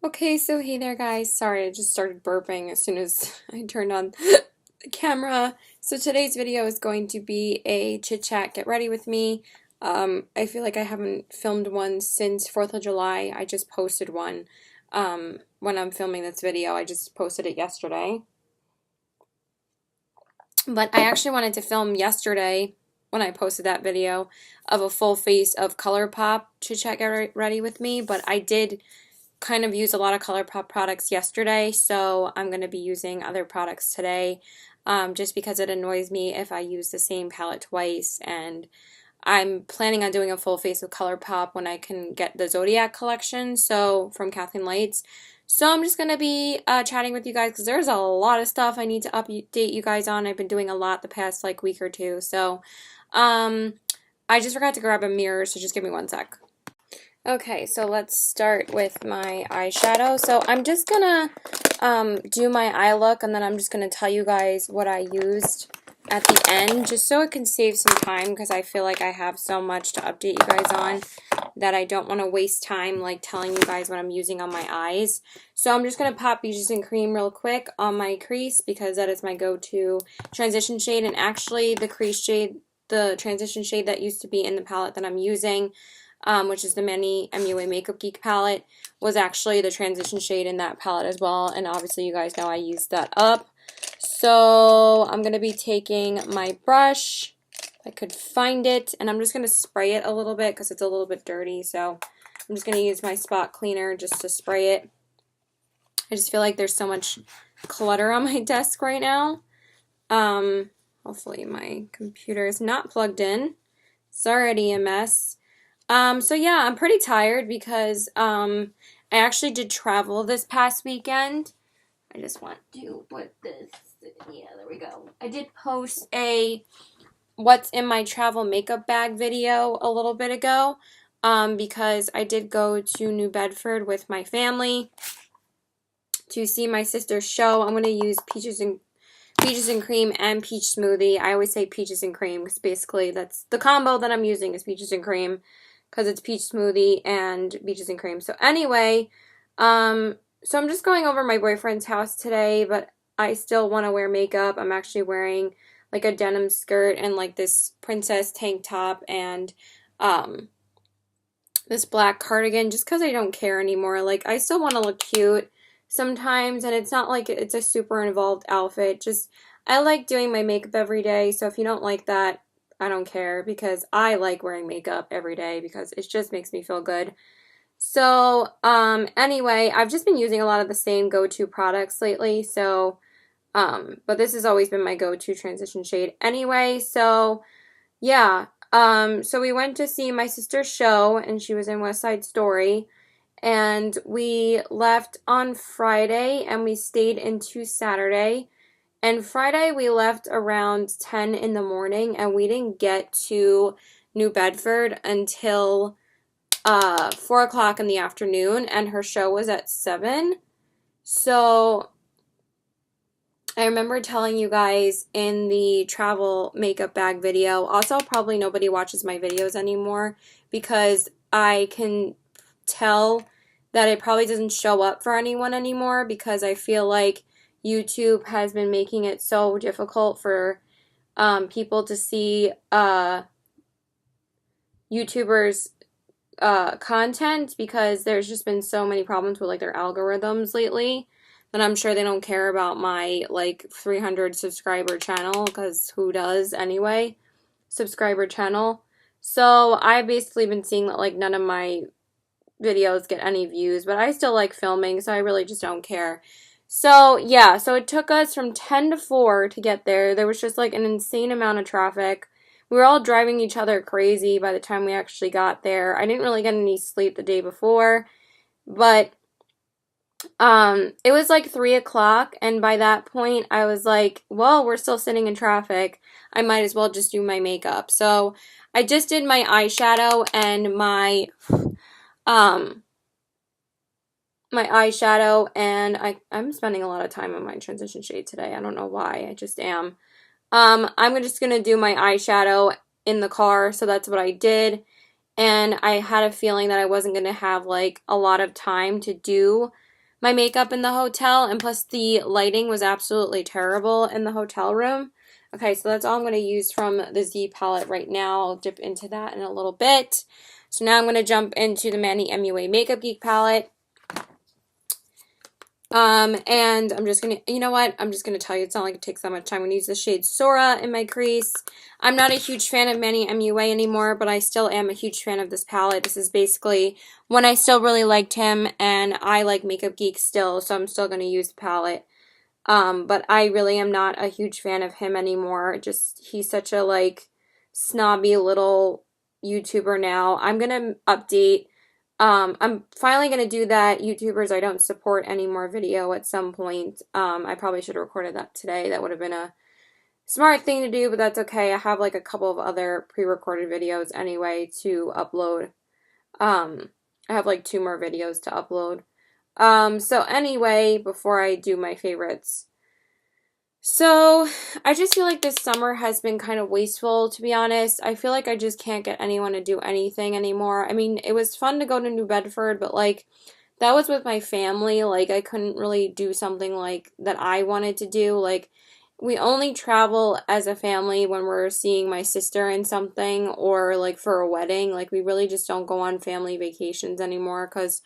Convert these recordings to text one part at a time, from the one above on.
Okay, so hey there guys. Sorry, I just started burping as soon as I turned on the camera. So today's video is going to be a chit chat, get ready with me. I feel like I haven't filmed one since 4th of July. I just posted one when I'm filming this video. I just posted it yesterday. But I actually wanted to film yesterday when I posted that video of a full face of ColourPop chit chat, get ready with me, but I did kind of used a lot of ColourPop products yesterday, so I'm going to be using other products today just because it annoys me if I use the same palette twice, and I'm planning on doing a full face of ColourPop when I can get the Zodiac collection, so from Kathleen Lights. So I'm just going to be chatting with you guys because there's a lot of stuff I need to update you guys on. I've been doing a lot the past like week or two, so I just forgot to grab a mirror, so just give me one sec. Okay, so let's start with my eyeshadow. So I'm just gonna do my eye look, and then I'm just gonna tell you guys what I used at the end, just so it can save some time, because I feel like I have so much to update you guys on that I don't want to waste time like telling you guys what I'm using on my eyes. So I'm just gonna pop Peaches and Cream real quick on my crease, because that is my go-to transition shade, and actually the crease shade, the transition shade that used to be in the palette that I'm using, which is the Many MUA Makeup Geek palette, was actually the transition shade in that palette as well, and obviously you guys know I used that up. So I'm going to be taking my brush, if I could find it, and I'm just going to spray it a little bit because it's a little bit dirty, so I'm just going to use my spot cleaner just to spray it. I just feel like there's so much clutter on my desk right now. Hopefully my computer is not plugged in. It's already a mess. So yeah, I'm pretty tired because I actually did travel this past weekend. I just want to put this, yeah, there we go. I did post a what's in my travel makeup bag video a little bit ago, because I did go to New Bedford with my family to see my sister's show. I'm going to use Peaches and Cream and Peach Smoothie. I always say Peaches and Cream because basically that's the combo that I'm using is Peaches and Cream, because it's peach smoothie and peaches and cream. So anyway, so I'm just going over my boyfriend's house today, but I still want to wear makeup. I'm actually wearing like a denim skirt and like this princess tank top and this black cardigan just because I don't care anymore. Like, I still want to look cute sometimes, and it's not like it's a super involved outfit. Just, I like doing my makeup every day, so if you don't like that, I don't care, because I like wearing makeup every day because it just makes me feel good. So, anyway, I've just been using a lot of the same go-to products lately, so, but this has always been my go-to transition shade anyway, so, yeah, so we went to see my sister's show, and she was in West Side Story, and we left on Friday, and we stayed into Saturday. And Friday we left around 10 in the morning, and we didn't get to New Bedford until 4 o'clock in the afternoon, and her show was at 7. So I remember telling you guys in the travel makeup bag video, also probably nobody watches my videos anymore because I can tell that it probably doesn't show up for anyone anymore, because I feel like YouTube has been making it so difficult for people to see YouTubers' content, because there's just been so many problems with like their algorithms lately that I'm sure they don't care about my like 300 subscriber channel, because who does anyway? Subscriber channel. So I've basically been seeing that like none of my videos get any views, but I still like filming, so I really just don't care. So, yeah, so it took us from 10 to 4 to get there. There was just, like, an insane amount of traffic. We were all driving each other crazy by the time we actually got there. I didn't really get any sleep the day before, but, it was, like, 3 o'clock, and by that point, I was like, well, we're still sitting in traffic. I might as well just do my makeup. So, I just did my eyeshadow and my eyeshadow, and I'm spending a lot of time on my transition shade today. I don't know why, I just am. I'm just going to do my eyeshadow in the car, so that's what I did, and I had a feeling that I wasn't going to have, like, a lot of time to do my makeup in the hotel, and plus the lighting was absolutely terrible in the hotel room. Okay, so that's all I'm going to use from the Z palette right now. I'll dip into that in a little bit. So now I'm going to jump into the Manny MUA Makeup Geek palette. And I'm just gonna, you know what, I'm just gonna tell you, it's not like it takes that much time. I'm gonna use the shade Sora in my crease. I'm not a huge fan of Manny MUA anymore, but I still am a huge fan of this palette. This is basically when I still really liked him, and I like Makeup Geek still, so I'm still gonna use the palette. But I really am not a huge fan of him anymore. Just, he's such a, like, snobby little YouTuber now. I'm gonna update. I'm finally going to do that YouTubers I don't support anymore video at some point. I probably should have recorded that today. That would have been a smart thing to do, but that's okay. I have like a couple of other pre-recorded videos anyway to upload. I have like 2 more videos to upload. So anyway, before I do my favorites. So, I just feel like this summer has been kind of wasteful, to be honest. I feel like I just can't get anyone to do anything anymore. I mean, it was fun to go to New Bedford, but, like, that was with my family. Like, I couldn't really do something, like, that I wanted to do. Like, we only travel as a family when we're seeing my sister in something or, like, for a wedding. Like, we really just don't go on family vacations anymore because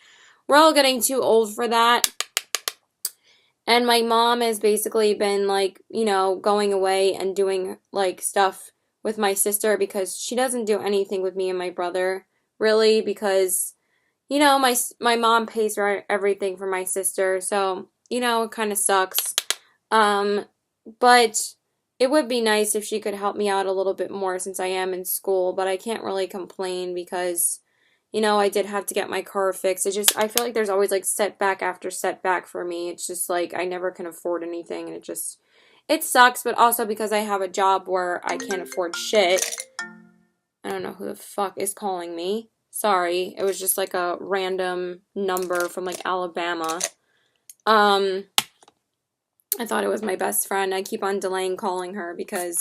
we're all getting too old for that. And my mom has basically been, like, you know, going away and doing, like, stuff with my sister because she doesn't do anything with me and my brother, really, because, you know, my mom pays for everything for my sister, so, you know, it kind of sucks. But it would be nice if she could help me out a little bit more since I am in school, but I can't really complain because, you know, I did have to get my car fixed. It's just, I feel like there's always, like, setback after setback for me. It's just, like, I never can afford anything, and it sucks, but also because I have a job where I can't afford shit. I don't know who the fuck is calling me. Sorry, it was just, like, a random number from, like, Alabama. I thought it was my best friend. I keep on delaying calling her because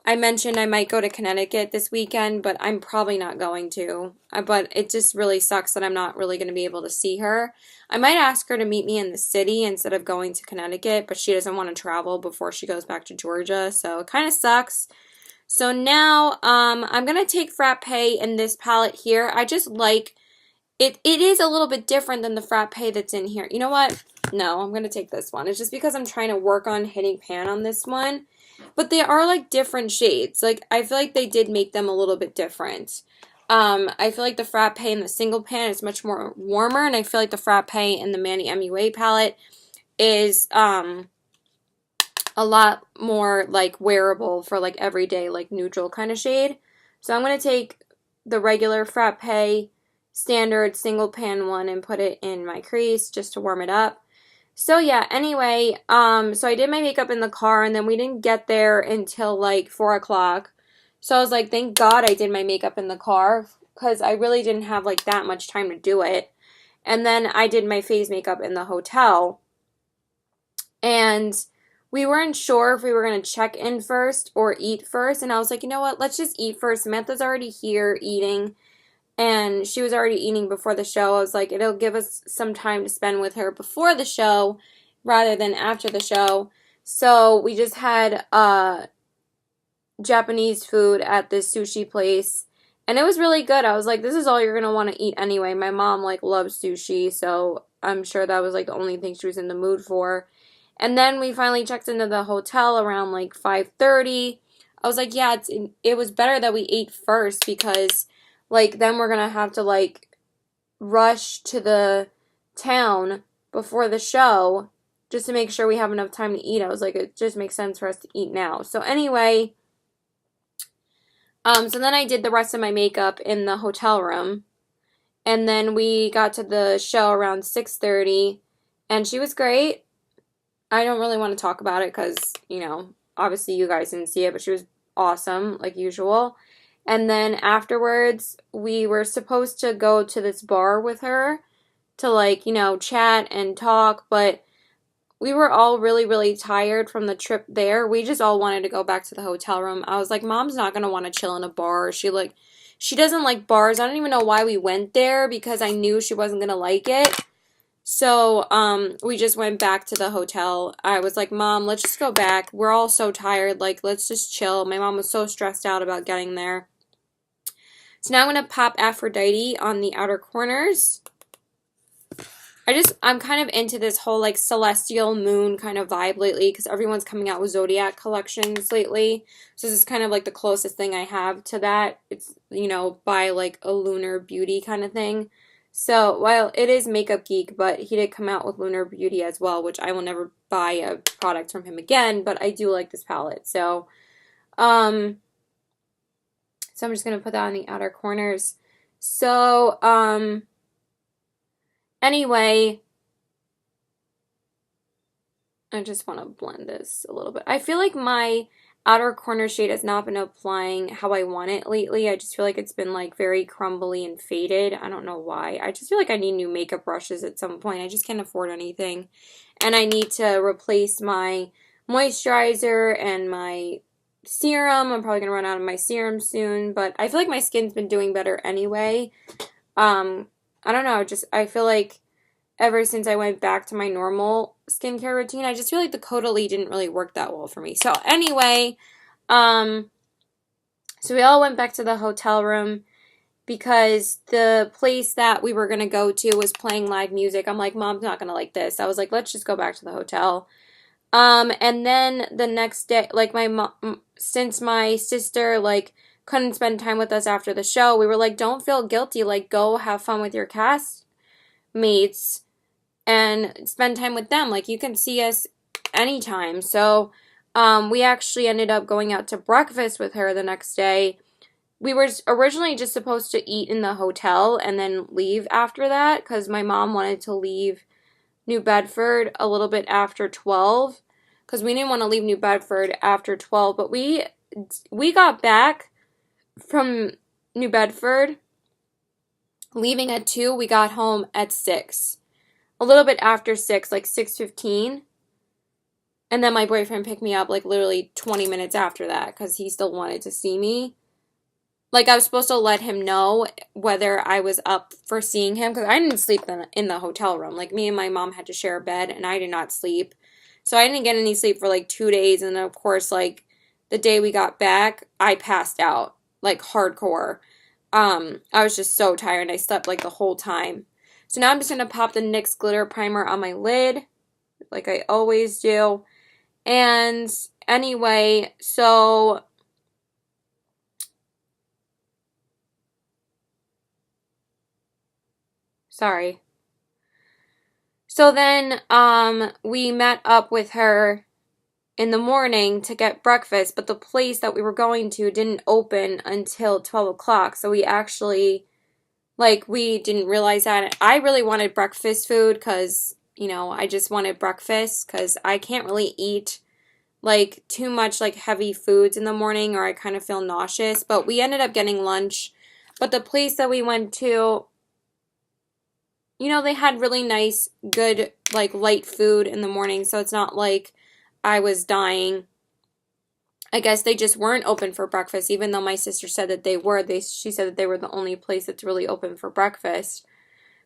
I mentioned I might go to Connecticut this weekend, but I'm probably not going to. But it just really sucks that I'm not really going to be able to see her. I might ask her to meet me in the city instead of going to Connecticut, but she doesn't want to travel before she goes back to Georgia, so it kind of sucks. So now, I'm going to take Frappe in this palette here. I just like, it is a little bit different than the Frappe that's in here. You know what? No, I'm going to take this one. It's just because I'm trying to work on hitting pan on this one. But they are, like, different shades. Like, I feel like they did make them a little bit different. I feel like the Frappe in the single pan is much more warmer, and I feel like the Frappe in the Manny MUA palette is a lot more, like, wearable for, like, everyday, like, neutral kind of shade. So I'm going to take the regular Frappe standard single pan one and put it in my crease just to warm it up. So yeah, anyway, so I did my makeup in the car, and then we didn't get there until, like, 4 o'clock. So I was like, thank God I did my makeup in the car, because I really didn't have, like, that much time to do it. And then I did my face makeup in the hotel. And we weren't sure if we were going to check in first or eat first. And I was like, you know what, let's just eat first. Samantha's already here eating. And she was already eating before the show. I was like, it'll give us some time to spend with her before the show rather than after the show. So we just had Japanese food at this sushi place. And it was really good. I was like, this is all you're going to want to eat anyway. My mom, like, loves sushi. So I'm sure that was, like, the only thing she was in the mood for. And then we finally checked into the hotel around, like, 5:30. I was like, yeah, it was better that we ate first because, like, then we're going to have to, like, rush to the town before the show just to make sure we have enough time to eat. I was like, it just makes sense for us to eat now. So anyway, so then I did the rest of my makeup in the hotel room. And then we got to the show around 6:30. And she was great. I don't really want to talk about it because, you know, obviously you guys didn't see it, but she was awesome, like usual. And then afterwards, we were supposed to go to this bar with her to, like, you know, chat and talk, but we were all really, really tired from the trip there. We just all wanted to go back to the hotel room. I was like, Mom's not going to want to chill in a bar. She doesn't like bars. I don't even know why we went there because I knew she wasn't going to like it. So, we just went back to the hotel. I was like, Mom, let's just go back. We're all so tired. Like, let's just chill. My mom was so stressed out about getting there. So now I'm going to pop Aphrodite on the outer corners. I'm kind of into this whole like celestial moon kind of vibe lately because everyone's coming out with zodiac collections lately. So this is kind of like the closest thing I have to that. It's, you know, by like a lunar beauty kind of thing. So while it is Makeup Geek, but he did come out with Lunar Beauty as well, which I will never buy a product from him again, but I do like this palette. Um, so I'm just going to put that on the outer corners. So, anyway, I just want to blend this a little bit. I feel like my outer corner shade has not been applying how I want it lately. I just feel like it's been like very crumbly and faded. I don't know why. I just feel like I need new makeup brushes at some point. I just can't afford anything. And I need to replace my moisturizer and my serum. I'm probably going to run out of my serum soon, but I feel like my skin's been doing better anyway. I don't know, I feel like ever since I went back to my normal skincare routine, I just feel like the Caudalie didn't really work that well for me. So anyway, so we all went back to the hotel room because the place that we were going to go to was playing live music. I'm like, Mom's not going to like this. I was like, let's just go back to the hotel. And then the next day, like since my sister, like, couldn't spend time with us after the show, we were like, don't feel guilty, like, go have fun with your cast mates and spend time with them. Like, you can see us anytime. So, we actually ended up going out to breakfast with her the next day. We were originally just supposed to eat in the hotel and then leave after that because my mom wanted to leave New Bedford a little bit after 12 because we didn't want to leave New Bedford after 12, but we got back from New Bedford leaving at 2. We got home at 6, a little bit after 6, like 6:15, and then my boyfriend picked me up like literally 20 minutes after that because he still wanted to see me. Like, I was supposed to let him know whether I was up for seeing him because I didn't sleep in the hotel room. Like, me and my mom had to share a bed, and I did not sleep. So I didn't get any sleep for, like, 2 days. And then, of course, like, the day we got back, I passed out, like, hardcore. I was just so tired, and I slept, like, the whole time. So now I'm just going to pop the NYX Glitter Primer on my lid, like I always do. And anyway, so sorry. So then, we met up with her in the morning to get breakfast, but the place that we were going to didn't open until 12 o'clock. So we actually, like, we didn't realize that. I really wanted breakfast food because, you know, I just wanted breakfast because I can't really eat, like, too much, like, heavy foods in the morning or I kind of feel nauseous. But we ended up getting lunch. But the place that we went to, you know, they had really nice, good, like, light food in the morning, so it's not like I was dying. I guess they just weren't open for breakfast, even though my sister said that they were. She said that they were the only place that's really open for breakfast.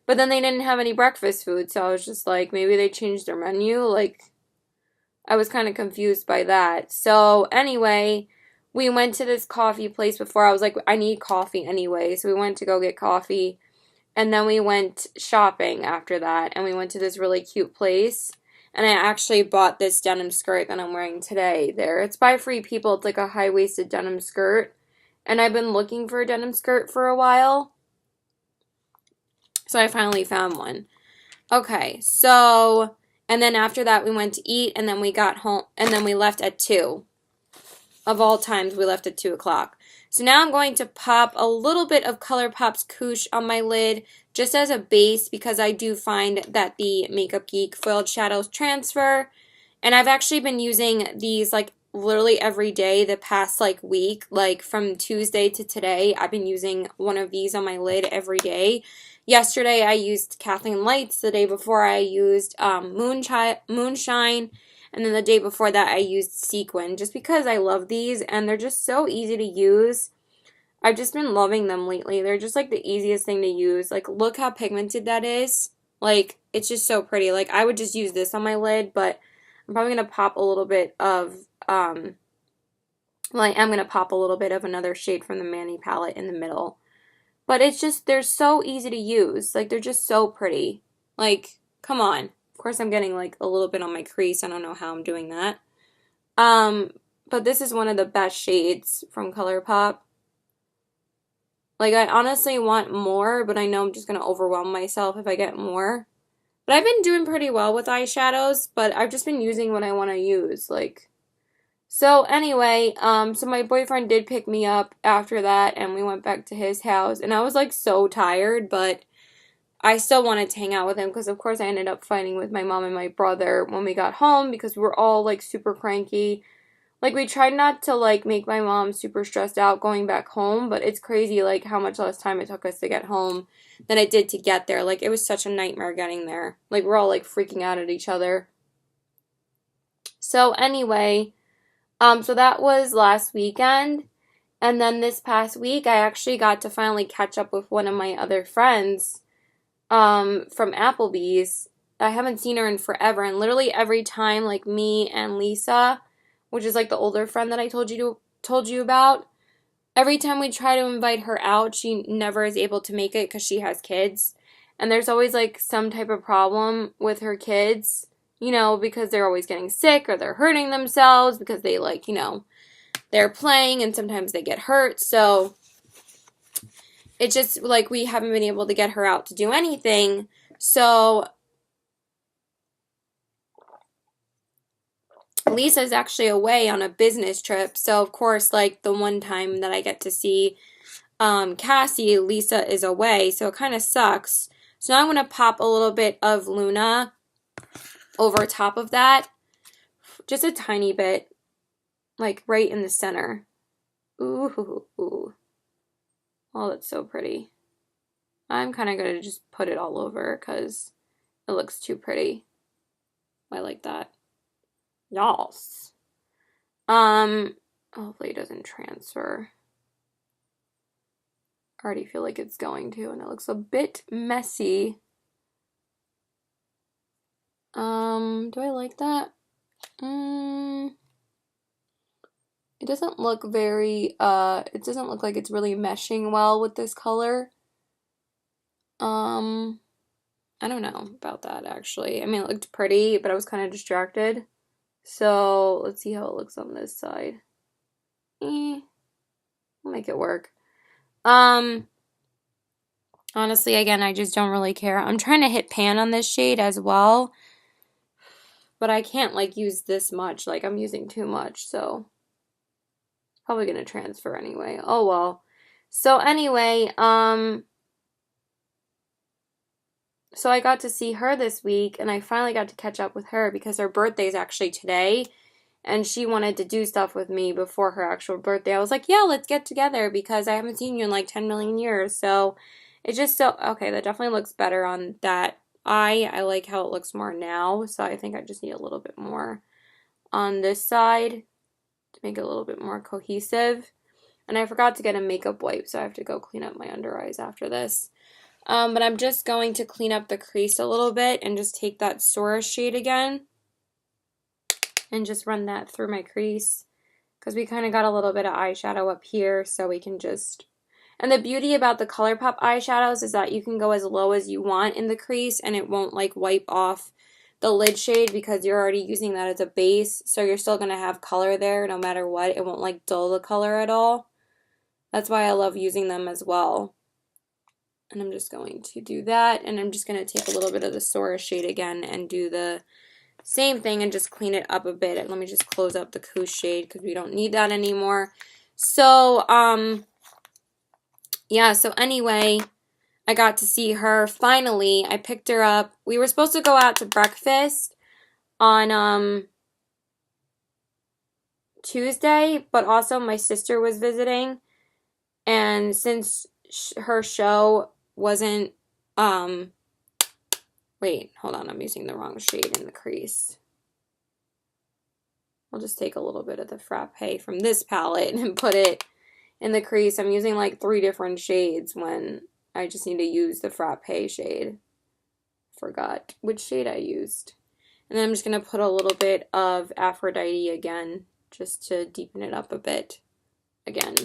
But then they didn't have any breakfast food, so I was just like, maybe they changed their menu. Like, I was kind of confused by that. So, anyway, we went to this coffee place before. I was like, I need coffee anyway, so we went to go get coffee. And then we went shopping after that, and we went to this really cute place. And I actually bought this denim skirt that I'm wearing today there. It's by Free People. It's like a high-waisted denim skirt. And I've been looking for a denim skirt for a while. So I finally found one. Okay, so, and then after that we went to eat, and then we got home, and then we left at 2. Of all times, we left at 2 o'clock. So now I'm going to pop a little bit of ColourPop's Koosh on my lid just as a base because I do find that the Makeup Geek Foiled Shadows transfer. And I've actually been using these like literally every day the past like week. Like from Tuesday to today, I've been using one of these on my lid every day. Yesterday I used Kathleen Lights. The day before I used Moonshine. And then the day before that, I used Sequin just because I love these and they're just so easy to use. I've just been loving them lately. They're just like the easiest thing to use. Like, look how pigmented that is. Like, it's just so pretty. Like, I would just use this on my lid, but I'm probably going to pop a little bit of, well, I am going to pop a little bit of another shade from the Manny palette in the middle. But it's just, they're so easy to use. Like, they're just so pretty. Like, come on. Of course, I'm getting, like, a little bit on my crease. I don't know how I'm doing that. But this is one of the best shades from ColourPop. Like, I honestly want more, but I know I'm just going to overwhelm myself if I get more. But I've been doing pretty well with eyeshadows, but I've just been using what I want to use, like. So anyway, so my boyfriend did pick me up after that, and we went back to his house, and I was, like, so tired, but I still wanted to hang out with him, because of course I ended up fighting with my mom and my brother when we got home, because we were all, like, super cranky. Like, we tried not to, like, make my mom super stressed out going back home, but it's crazy, like, how much less time it took us to get home than it did to get there. Like, it was such a nightmare getting there. Like, we're all, like, freaking out at each other. So, anyway, so that was last weekend, and then this past week, I actually got to finally catch up with one of my other friends, from Applebee's. I haven't seen her in forever, and literally every time, like, me and Lisa, which is like the older friend that I told you about. Every time we try to invite her out, she never is able to make it because she has kids. And there's always like some type of problem with her kids, you know, because they're always getting sick or they're hurting themselves because they like, you know, they're playing and sometimes they get hurt. So it's just like we haven't been able to get her out to do anything. So Lisa's actually away on a business trip, so of course, like, the one time that I get to see Cassie, Lisa is away, so it kind of sucks. So now I'm going to pop a little bit of Luna over top of that, just a tiny bit, like, right in the center. Ooh, ooh. Oh, that's so pretty. I'm kind of going to just put it all over, because it looks too pretty. I like that. Yes. Hopefully it doesn't transfer. I already feel like it's going to, and it looks a bit messy. Do I like that? It doesn't look very, it doesn't look like it's really meshing well with this color. I don't know about that, actually. I mean, it looked pretty, but I was kind of distracted. So, let's see how it looks on this side. I'll make it work. Honestly, again, I just don't really care. I'm trying to hit pan on this shade as well, but I can't, like, use this much. Like, I'm using too much, so it's probably gonna transfer anyway. Oh, well. So, anyway, so I got to see her this week, and I finally got to catch up with her because her birthday's actually today, and she wanted to do stuff with me before her actual birthday. I was like, yeah, let's get together because I haven't seen you in like 10 million years. So it's just so, okay, that definitely looks better on that eye. I like how it looks more now, so I think I just need a little bit more on this side to make it a little bit more cohesive. And I forgot to get a makeup wipe, so I have to go clean up my under eyes after this. But I'm just going to clean up the crease a little bit and just take that Sora shade again and just run that through my crease because we kind of got a little bit of eyeshadow up here, so we can just... And the beauty about the ColourPop eyeshadows is that you can go as low as you want in the crease and it won't like wipe off the lid shade because you're already using that as a base, so you're still going to have color there no matter what. It won't like dull the color at all. That's why I love using them as well. And I'm just going to do that, and I'm just going to take a little bit of the Sora shade again and do the same thing and just clean it up a bit. And let me just close up the Couche shade because we don't need that anymore. So, yeah, so anyway, I got to see her finally. I picked her up. We were supposed to go out to breakfast on Tuesday, but also my sister was visiting, and since her show wasn't, wait, hold on, I'm using the wrong shade in the crease. I'll just take a little bit of the Frappe from this palette and put it in the crease. I'm using like 3 different shades when I just need to use the Frappe shade. forgot which shade I used. And then I'm just going to put a little bit of Aphrodite again, just to deepen it up a bit again.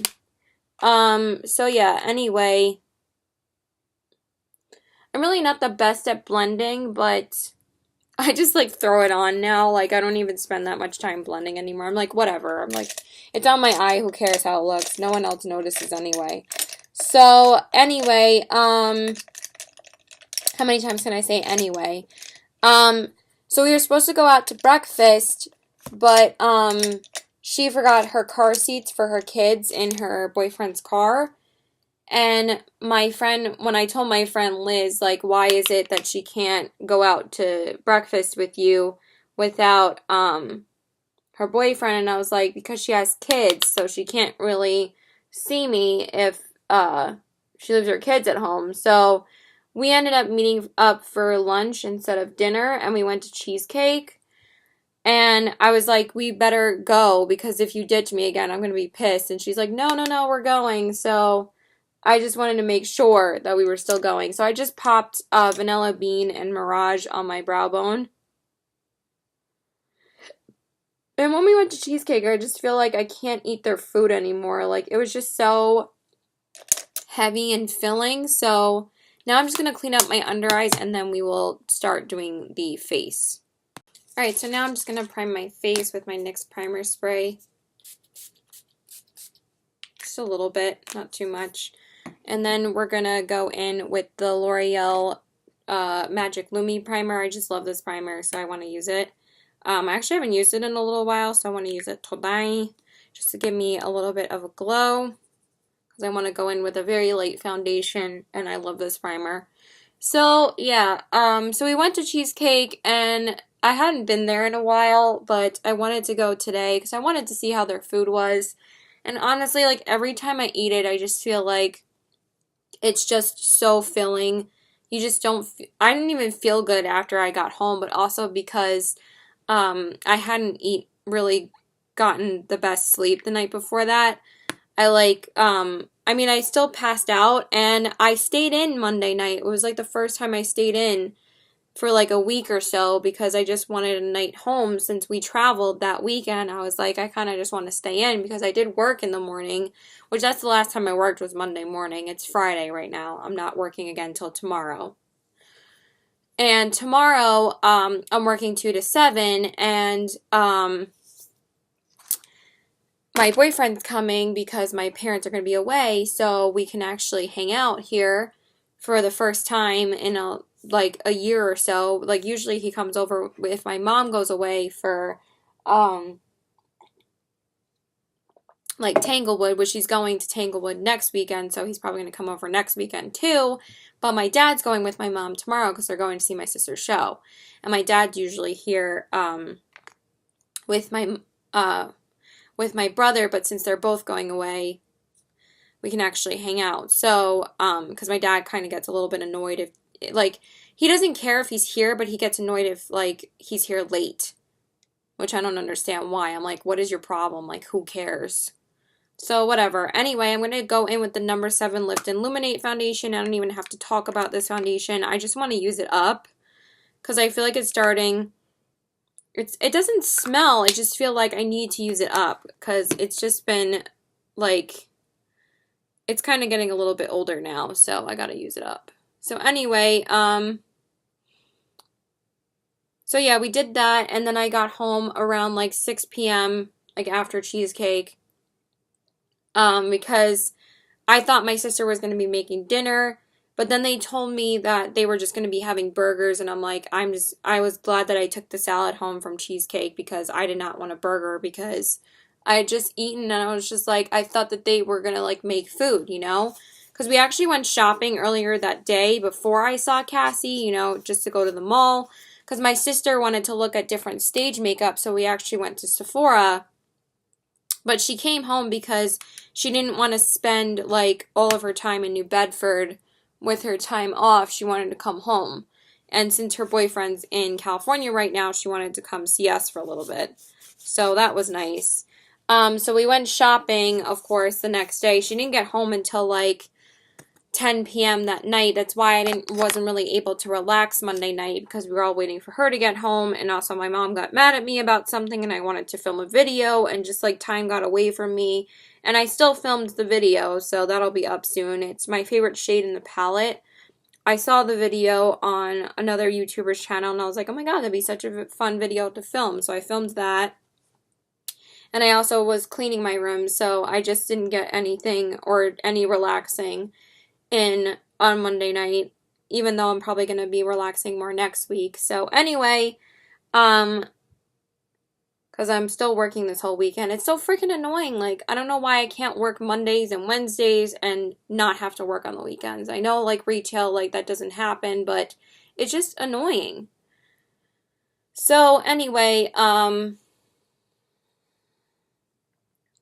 So yeah, anyway, I'm really not the best at blending, but I just like throw it on now. Like I don't even spend that much time blending anymore. I'm like, whatever. I'm like, it's on my eye. Who cares how it looks? No one else notices anyway. So anyway, how many times can I say anyway? So we were supposed to go out to breakfast, but she forgot her car seats for her kids in her boyfriend's car. And my friend, when I told my friend Liz, like, why is it that she can't go out to breakfast with you without her boyfriend? And I was like, because she has kids, so she can't really see me if she leaves her kids at home. So we ended up meeting up for lunch instead of dinner, and we went to Cheesecake. And I was like, we better go, because if you ditch me again, I'm going to be pissed. And she's like, no, we're going. So I just wanted to make sure that we were still going. So I just popped Vanilla Bean and Mirage on my brow bone. And when we went to Cheesecake, I just feel like I can't eat their food anymore. Like, it was just so heavy and filling. So now I'm just going to clean up my under eyes, and then we will start doing the face. Alright, so now I'm just going to prime my face with my NYX primer spray. Just a little bit, not too much. And then we're going to go in with the L'Oreal Magic Lumi primer. I just love this primer, so I want to use it. I actually haven't used it in a little while, so I want to use it today, just to give me a little bit of a glow. Because I want to go in with a very light foundation, and I love this primer. So, yeah, so we went to Cheesecake, and I hadn't been there in a while, but I wanted to go today, because I wanted to see how their food was. And honestly, like, every time I eat it, I just feel like it's just so filling. You just don't, I didn't even feel good after I got home, but also because I hadn't really gotten the best sleep the night before that. I still passed out, and I stayed in Monday night. It was like the first time I stayed in for like a week or so, because I just wanted a night home since we traveled that weekend. I was like, I kind of just want to stay in, because I did work in the morning, which that's the last time I worked was Monday morning. It's Friday right now. I'm not working again till tomorrow. And tomorrow, I'm working 2 to 7, and my boyfriend's coming because my parents are going to be away, so we can actually hang out here for the first time in a year or so. Like, usually he comes over if my mom goes away for like Tanglewood, which she's going to Tanglewood next weekend, so he's probably going to come over next weekend too. But my dad's going with my mom tomorrow because they're going to see my sister's show. And my dad's usually here with my brother, but since they're both going away, we can actually hang out. So, because my dad kind of gets a little bit annoyed if, like, he doesn't care if he's here, but he gets annoyed if, like, he's here late, which I don't understand why. I'm like, what is your problem? Like, who cares? So, whatever. Anyway, I'm going to go in with the number 7 Lift and Illuminate foundation. I don't even have to talk about this foundation. I just want to use it up, because I feel like it's starting... It doesn't smell. I just feel like I need to use it up, because it's just been, like, it's kind of getting a little bit older now, so I gotta use it up. So anyway, so yeah, we did that, and then I got home around, like, 6 p.m., like, after Cheesecake, because I thought my sister was going to be making dinner, but then they told me that they were just going to be having burgers, and I'm like, I was glad that I took the salad home from Cheesecake, because I did not want a burger, because I had just eaten, and I was just like, I thought that they were going to, like, make food, you know? Because we actually went shopping earlier that day before I saw Cassie, you know, just to go to the mall, because my sister wanted to look at different stage makeup, so we actually went to Sephora, but she came home because she didn't want to spend, like, all of her time in New Bedford with her time off. She wanted to come home. And since her boyfriend's in California right now, she wanted to come see us for a little bit. So that was nice. So we went shopping, of course, the next day. She didn't get home until like 10 p.m. that night. That's why I wasn't really able to relax Monday night, because we were all waiting for her to get home, and also my mom got mad at me about something and I wanted to film a video, and just like time got away from me. And I still filmed the video, so that'll be up soon. It's my favorite shade in the palette. I saw the video on another YouTuber's channel and I was like, oh my god, that'd be such a fun video to film. So I filmed that. And I also was cleaning my room, so I just didn't get anything or any relaxing in on Monday night, even though I'm probably going to be relaxing more next week. So anyway, because I'm still working this whole weekend. It's so freaking annoying. Like, I don't know why I can't work Mondays and Wednesdays and not have to work on the weekends. I know, like, retail, like, that doesn't happen, but it's just annoying. So anyway,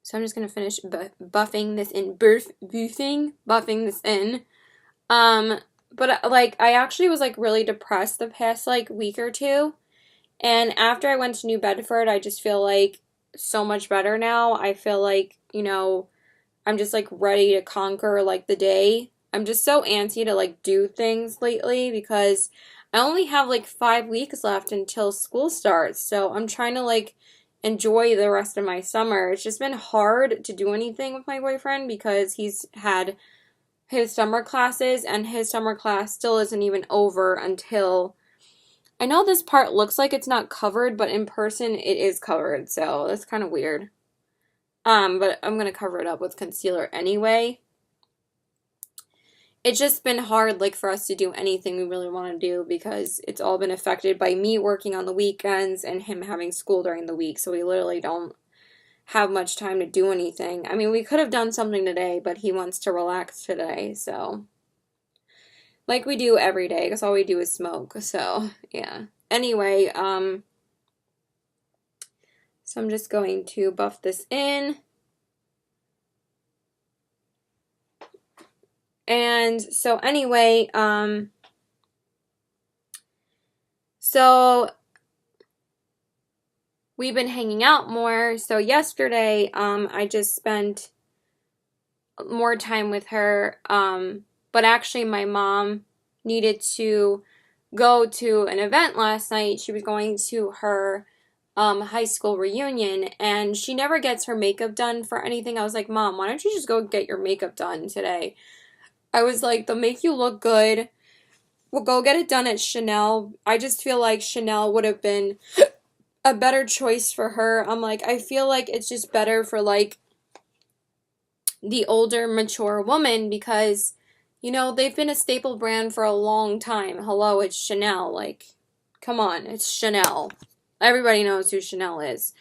so I'm just going to finish buffing this in, buffing this in. But, like, I actually was, like, really depressed the past, like, week or two. And after I went to New Bedford, I just feel, like, so much better now. I feel like, you know, I'm just, like, ready to conquer, like, the day. I'm just so antsy to, like, do things lately because I only have, like, 5 weeks left until school starts. So I'm trying to, like, enjoy the rest of my summer. It's just been hard to do anything with my boyfriend because he's had his summer classes, and his summer class still isn't even over until, I know this part looks like it's not covered, but in person it is covered, so that's kind of weird. But I'm gonna cover it up with concealer anyway. It's just been hard, like, for us to do anything we really want to do because it's all been affected by me working on the weekends and him having school during the week, so we literally don't have much time to do anything. I mean, we could have done something today, but he wants to relax today, so, like we do every day, because all we do is smoke, so, yeah. Anyway, so I'm just going to buff this in. And so anyway, so we've been hanging out more. So yesterday, I just spent more time with her, but actually my mom needed to go to an event last night. She was going to her high school reunion, and she never gets her makeup done for anything. I was like, Mom, why don't you just go get your makeup done today? I was like, they'll make you look good. We'll go get it done at Chanel. I just feel like Chanel would have been a better choice for her. I'm like, I feel like it's just better for, like, the older, mature woman because, you know, they've been a staple brand for a long time. Hello, it's Chanel. Like, come on, it's Chanel. Everybody knows who Chanel is.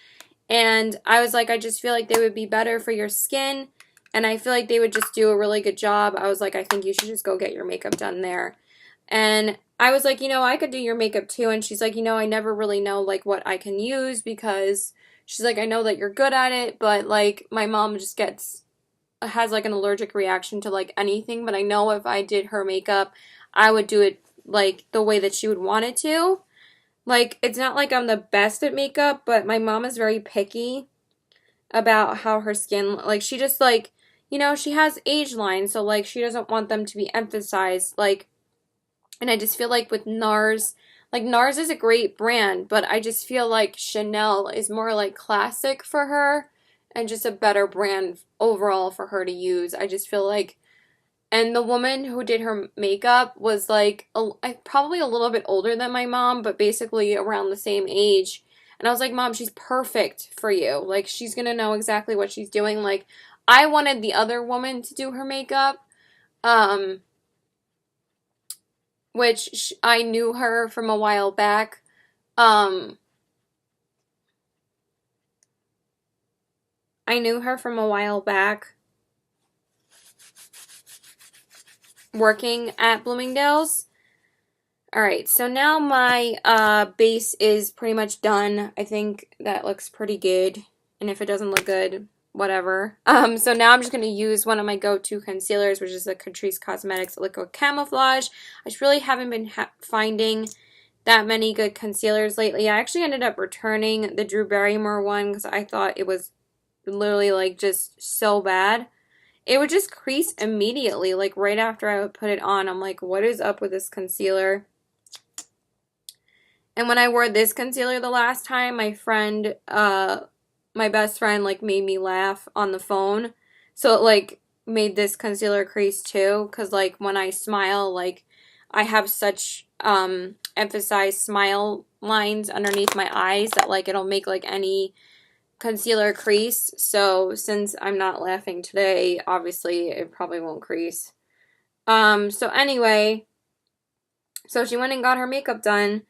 And I was like, I just feel like they would be better for your skin, and I feel like they would just do a really good job. I was like, I think you should just go get your makeup done there. And I was like, you know, I could do your makeup too. And she's like, you know, I never really know, like, what I can use because she's like, I know that you're good at it, but, like, my mom just has, like, an allergic reaction to, like, anything. But I know if I did her makeup, I would do it, like, the way that she would want it to. Like, it's not like I'm the best at makeup, but my mom is very picky about how her skin, like, she just, like, you know, she has age lines, so, like, she doesn't want them to be emphasized, like, and I just feel like with NARS, like, NARS is a great brand, but I just feel like Chanel is more, like, classic for her, and just a better brand overall for her to use. I just feel like, and the woman who did her makeup was, like, probably a little bit older than my mom, but basically around the same age. And I was like, Mom, she's perfect for you. Like, she's gonna know exactly what she's doing. Like, I wanted the other woman to do her makeup, which I knew her from a while back. I knew her from a while back working at Bloomingdale's. Alright, so now my base is pretty much done. I think that looks pretty good. And if it doesn't look good, whatever. So now I'm just going to use one of my go-to concealers, which is the Catrice Cosmetics Liquid Camouflage. I just really haven't been finding that many good concealers lately. I actually ended up returning the Drew Barrymore one because I thought it was literally, like, just so bad. it would just crease immediately, like right after I would put it on. I'm like, what is up with this concealer? And when I wore this concealer the last time, my best friend, like, made me laugh on the phone. So it, like, made this concealer crease too. Because, like, when I smile, like, I have such, emphasized smile lines underneath my eyes that, like, it'll make, like, any concealer crease. So since I'm not laughing today, obviously, it probably won't crease. So anyway, so she went and got her makeup done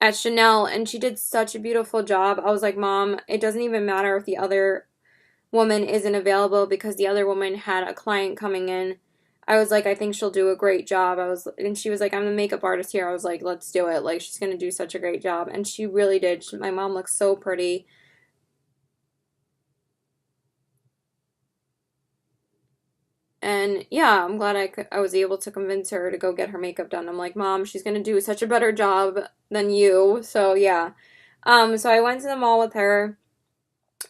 at Chanel, and she did such a beautiful job. I was like, Mom, it doesn't even matter if the other woman isn't available because the other woman had a client coming in. I was like, I think she'll do a great job. And she was like, I'm the makeup artist here. I was like, let's do it. Like, she's gonna do such a great job, and she really did. My mom looks so pretty. And yeah, I'm glad I was able to convince her to go get her makeup done. I'm like, Mom, she's gonna do such a better job than you. So yeah. So I went to the mall with her,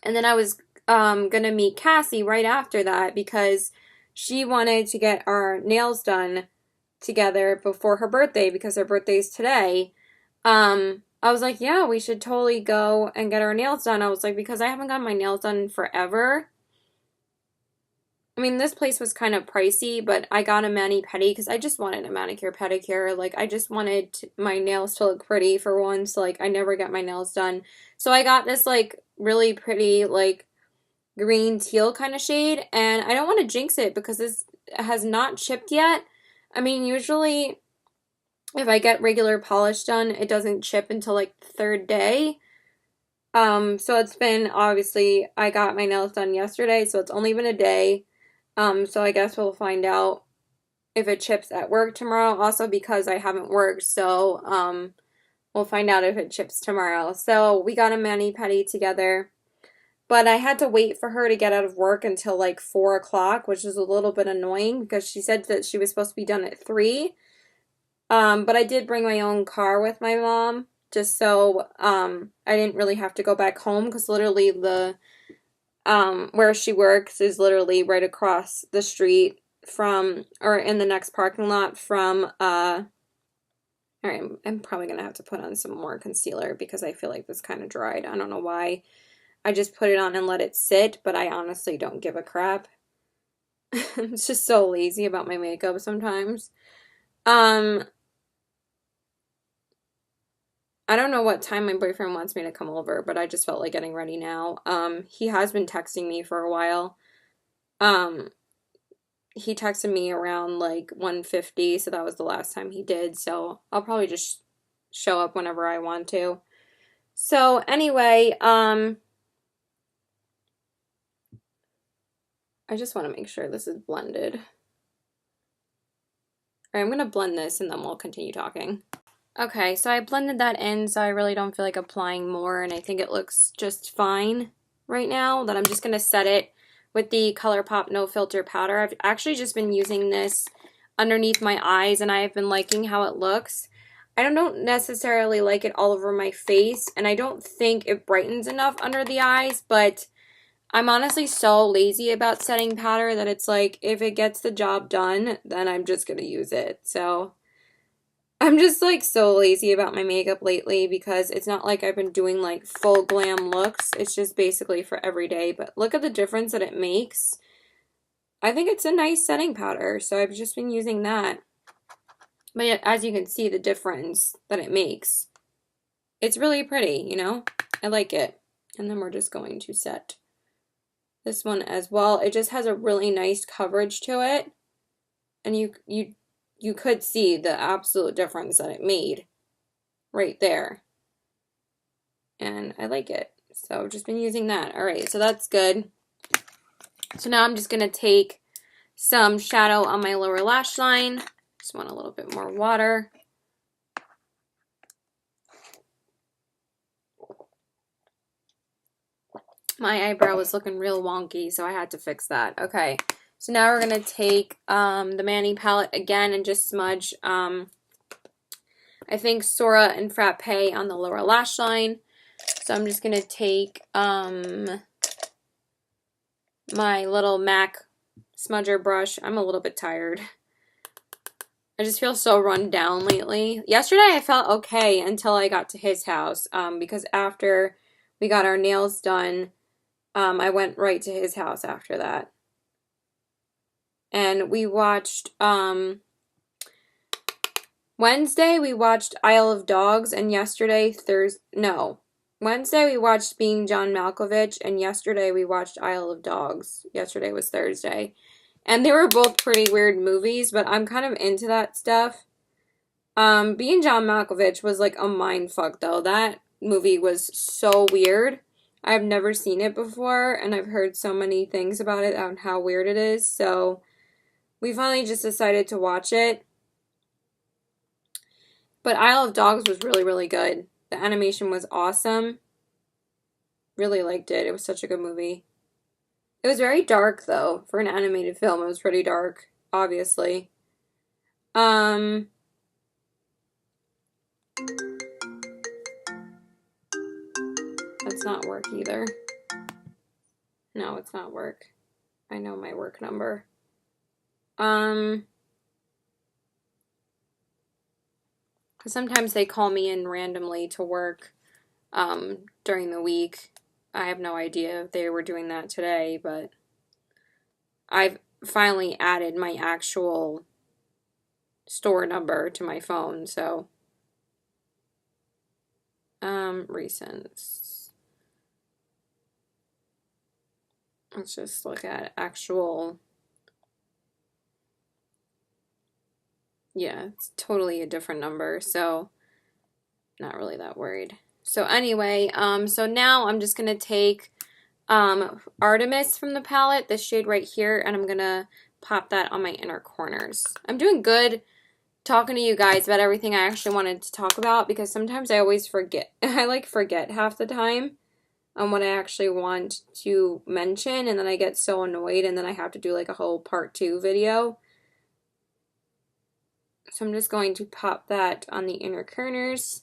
and then I was gonna meet Cassie right after that because she wanted to get our nails done together before her birthday because her birthday's today. I was like, yeah, we should totally go and get our nails done. I was like, because I haven't gotten my nails done in forever. I mean, this place was kind of pricey, but I got a mani-pedi because I just wanted a manicure pedicure. Like, I just wanted my nails to look pretty for once. Like, I never get my nails done. So I got this, like, really pretty, like, green teal kind of shade. And I don't want to jinx it because this has not chipped yet. I mean, usually if I get regular polish done, it doesn't chip until, like, the third day. So it's been, obviously, I got my nails done yesterday, so it's only been a day. So I guess we'll find out if it chips at work tomorrow. Also because I haven't worked, so we'll find out if it chips tomorrow. So we got a mani-pedi together, but I had to wait for her to get out of work until like 4 o'clock, which is a little bit annoying because she said that she was supposed to be done at 3. But I did bring my own car with my mom just so I didn't really have to go back home because literally the where she works is literally right across the street from, or in the next parking lot from, alright, I'm probably gonna have to put on some more concealer because I feel like this kind of dried. I don't know why. I just put it on and let it sit, but I honestly don't give a crap. I'm just so lazy about my makeup sometimes. I don't know what time my boyfriend wants me to come over, but I just felt like getting ready now. He has been texting me for a while. He texted me around like 1:50, so that was the last time he did. So I'll probably just show up whenever I want to. So anyway, I just want to make sure this is blended. All right, I'm gonna blend this and then we'll continue talking. Okay, so I blended that in, so I really don't feel like applying more, and I think it looks just fine right now. That I'm just going to set it with the ColourPop No Filter powder. I've actually just been using this underneath my eyes, and I've been liking how it looks. I don't necessarily like it all over my face, and I don't think it brightens enough under the eyes, but I'm honestly so lazy about setting powder that it's like, if it gets the job done, then I'm just going to use it. So I'm just like so lazy about my makeup lately because it's not like I've been doing like full glam looks. It's just basically for every day. But look at the difference that it makes. I think it's a nice setting powder, so I've just been using that. But as you can see, the difference that it makes. It's really pretty, you know? I like it. And then we're just going to set this one as well. It just has a really nice coverage to it. And you could see the absolute difference that it made right there. And I like it. So I've just been using that. All right, so that's good. So now I'm just going to take some shadow on my lower lash line. Just want a little bit more water. My eyebrow was looking real wonky, so I had to fix that. Okay. So now we're going to take the Mani palette again and just smudge, I think, Sora and Frappe on the lower lash line. So I'm just going to take my little MAC smudger brush. I'm a little bit tired. I just feel so run down lately. Yesterday I felt okay until I got to his house, because after we got our nails done, I went right to his house after that. And we watched, Wednesday we watched Isle of Dogs, and Wednesday we watched Being John Malkovich, and yesterday we watched Isle of Dogs. Yesterday was Thursday. And they were both pretty weird movies, but I'm kind of into that stuff. Being John Malkovich was like a mind fuck though. That movie was so weird. I've never seen it before, and I've heard so many things about it on how weird it is, so we finally just decided to watch it. But Isle of Dogs was really, really good. The animation was awesome. Really liked it. It was such a good movie. It was very dark, though. For an animated film, it was pretty dark, obviously. Let's not work either. No, it's not work. I know my work number. Because sometimes they call me in randomly to work, during the week. I have no idea if they were doing that today, but I've finally added my actual store number to my phone, so recents. Let's just look at actual. Yeah, it's totally a different number, so not really that worried. So anyway, so now I'm just gonna take Artemis from the palette, this shade right here, and I'm gonna pop that on my inner corners. I'm doing good talking to you guys about everything I actually wanted to talk about, because sometimes I always forget. I forget half the time on what I actually want to mention, and then I get so annoyed, and then I have to do like a whole part 2 video. So I'm just going to pop that on the inner corners.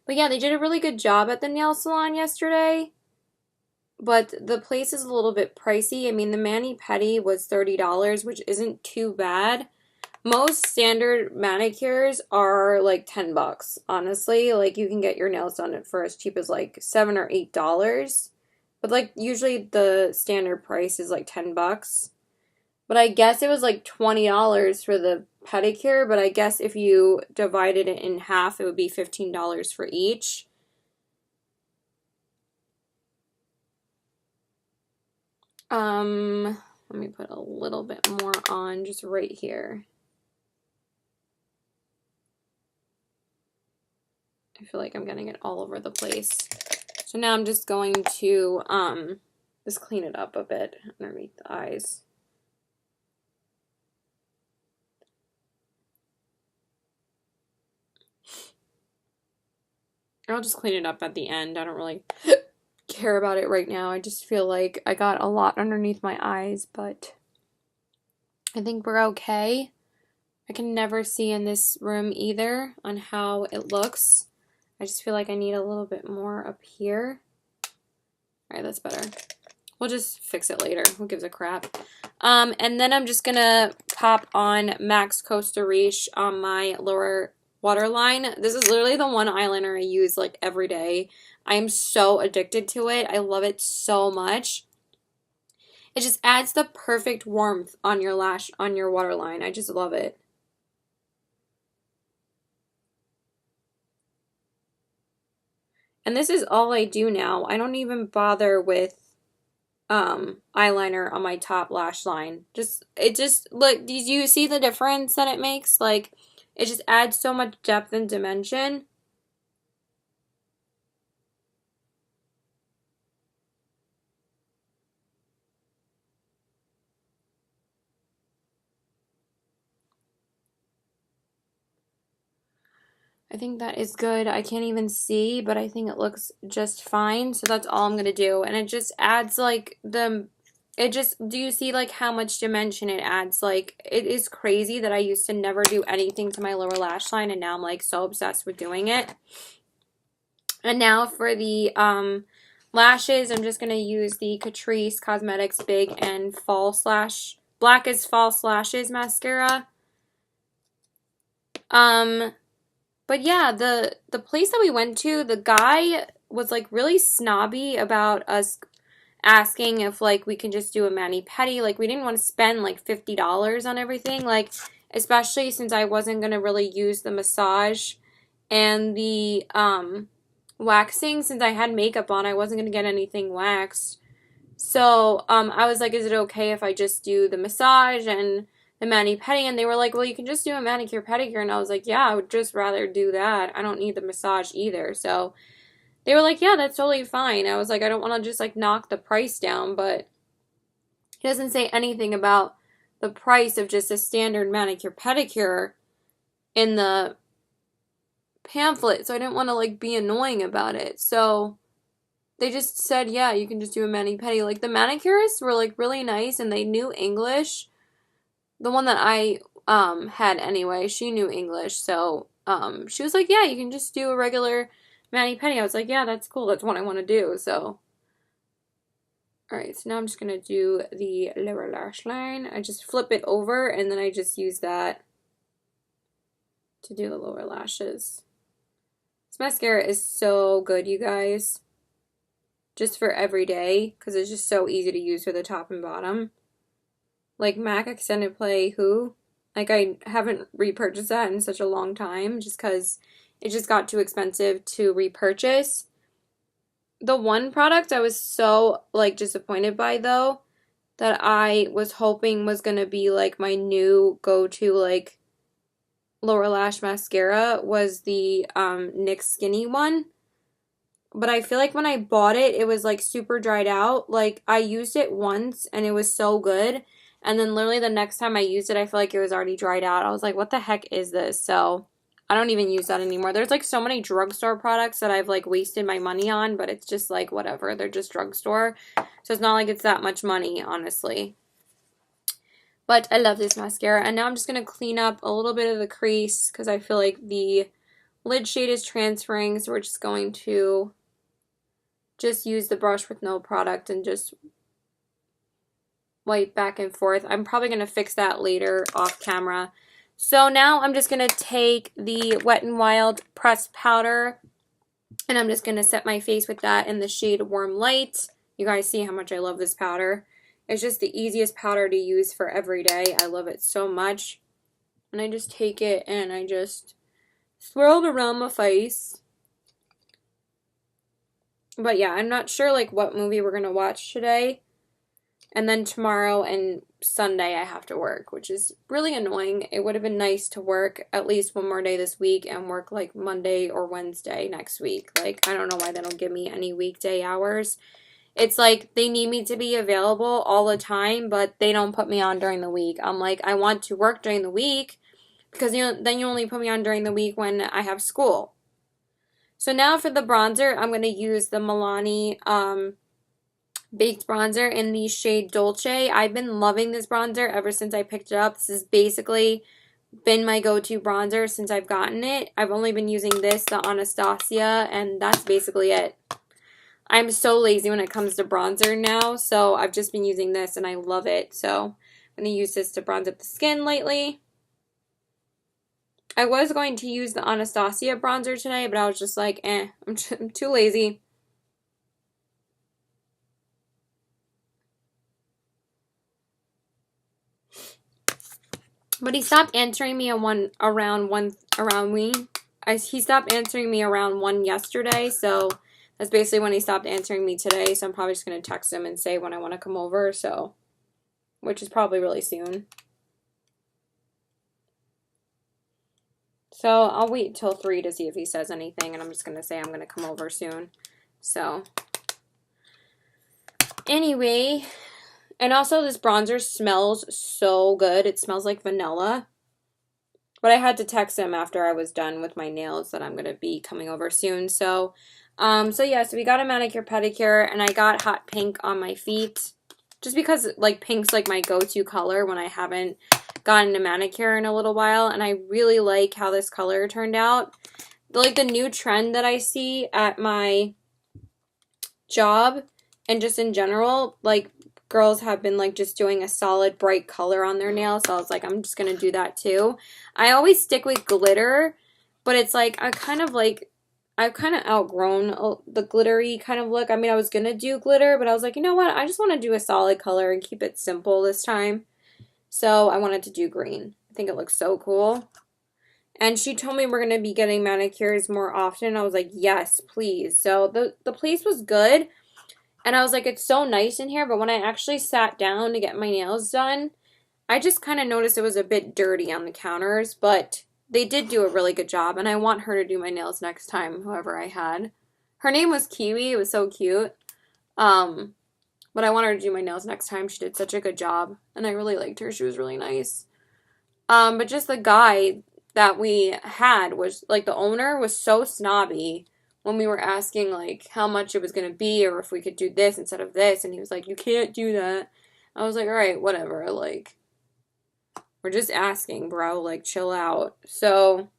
But yeah, they did a really good job at the nail salon yesterday. But the place is a little bit pricey. I mean, the mani-pedi was $30, which isn't too bad. Most standard manicures are like 10 bucks, honestly. Like, you can get your nails done for as cheap as like $7 or $8. But like, usually the standard price is like 10 bucks. But I guess it was like $20 for the pedicure, but I guess if you divided it in half, it would be $15 for each. Let me put a little bit more on just right here. I feel like I'm getting it all over the place. So now I'm just going to just clean it up a bit underneath the eyes. I'll just clean it up at the end. I don't really care about it right now. I just feel like I got a lot underneath my eyes, but I think we're okay. I can never see in this room either on how it looks. I just feel like I need a little bit more up here. Alright, that's better. We'll just fix it later. Who gives a crap? And then I'm just gonna pop on Max Costa Riche on my lower waterline. This is literally the one eyeliner I use like every day. I am so addicted to it. I love it so much. It just adds the perfect warmth on your waterline. I just love it. And this is all I do now. I don't even bother with eyeliner on my top lash line. Look, do you see the difference that it makes? Like, it just adds so much depth and dimension. I think that is good. I can't even see, but I think it looks just fine. So that's all I'm going to do. And it just adds like do you see like how much dimension it adds? Like, it is crazy that I used to never do anything to my lower lash line, and now I'm like so obsessed with doing it. And now for the Lashes, I'm just going to use the Catrice Cosmetics Big and Black as False Lashes mascara. But yeah, the place that we went to, the guy was like really snobby about us asking if like we can just do a mani-pedi. Like we didn't want to spend like $50 on everything, like especially since I wasn't going to really use the massage and the waxing. Since I had makeup on, I wasn't going to get anything waxed. So I was like, is it okay if I just do the massage and the mani-pedi? And they were like, well, you can just do a manicure pedicure. And I was like, yeah, I would just rather do that. I don't need the massage either. So they were like, yeah, that's totally fine. I was like, I don't want to just like knock the price down, but he doesn't say anything about the price of just a standard manicure pedicure in the pamphlet. So I didn't want to like be annoying about it. So they just said, yeah, you can just do a mani-pedi. Like, the manicurists were, like, really nice, and they knew English. The one that I had anyway, she knew English, so she was like, yeah, you can just do a regular mani-pedi. I was like, yeah, that's cool. That's what I want to do, so. Alright, so now I'm just going to do the lower lash line. I just flip it over, and then I just use that to do the lower lashes. This mascara is so good, you guys. Just for every day, because it's just so easy to use for the top and bottom. Like MAC Extended Play Who, like I haven't repurchased that in such a long time just because it just got too expensive to repurchase. The one product I was so like disappointed by though, that I was hoping was going to be like my new go-to like lower lash mascara was the NYX Skinny one. But I feel like when I bought it, it was like super dried out. Like I used it once and it was so good. And then literally the next time I used it, I feel like it was already dried out. I was like, what the heck is this? So I don't even use that anymore. There's like so many drugstore products that I've like wasted my money on, but it's just like whatever. They're just drugstore. So it's not like it's that much money, honestly. But I love this mascara. And now I'm just going to clean up a little bit of the crease because I feel like the lid shade is transferring. So we're just going to just use the brush with no product and just wipe back and forth. I'm probably going to fix that later off camera. So now I'm just going to take the Wet n Wild pressed powder and I'm just going to set my face with that in the shade Warm Light. You guys see how much I love this powder. It's just the easiest powder to use for every day. I love it so much. And I just take it and I just swirl it around my face. But yeah, I'm not sure like what movie we're going to watch today. And then tomorrow and Sunday I have to work, which is really annoying. It would have been nice to work at least one more day this week and work like Monday or Wednesday next week. Like, I don't know why they don't give me any weekday hours. It's like they need me to be available all the time, but they don't put me on during the week. I'm like, I want to work during the week because then you only put me on during the week when I have school. So now for the bronzer, I'm going to use the Milani Baked Bronzer in the shade Dolce. I've been loving this bronzer ever since I picked it up. This has basically been my go-to bronzer since I've gotten it. I've only been using this, the Anastasia, and that's basically it. I'm so lazy when it comes to bronzer now, so I've just been using this and I love it. So I'm going to use this to bronze up the skin lightly. I was going to use the Anastasia bronzer today, but I was just like, I'm too lazy. But he stopped answering me he stopped answering me around 1 yesterday, so that's basically when he stopped answering me today. So I'm probably just going to text him and say when I want to come over, so, which is probably really soon. So I'll wait till 3 to see if he says anything, and I'm just going to say I'm going to come over soon. So, anyway, and also this bronzer smells so good. It smells like vanilla. But I had to text him after I was done with my nails that I'm going to be coming over soon. So, so we got a manicure pedicure, and I got hot pink on my feet. Just because, like, pink's, like, my go-to color when I haven't gotten a manicure in a little while. And I really like how this color turned out. Like, the new trend that I see at my job, and just in general, like, girls have been, like, just doing a solid bright color on their nails, so I was like, I'm just gonna do that too. I always stick with glitter, but it's like, I've kind of outgrown the glittery kind of look. I mean, I was gonna do glitter, but I was like, you know what, I just want to do a solid color and keep it simple this time. So I wanted to do green. I think it looks so cool. And she told me we're going to be getting manicures more often. I was like, yes, please. So the place was good. And I was like, it's so nice in here. But when I actually sat down to get my nails done, I just kind of noticed it was a bit dirty on the counters. But they did do a really good job. And I want her to do my nails next time, whoever I had. Her name was Kiwi. It was so cute. But I want her to do my nails next time. She did such a good job. And I really liked her. She was really nice. But just the guy that we had was, like, the owner was so snobby when we were asking, like, how much it was going to be or if we could do this instead of this. And he was like, you can't do that. I was like, all right, whatever. Like, we're just asking, bro. Like, chill out. So,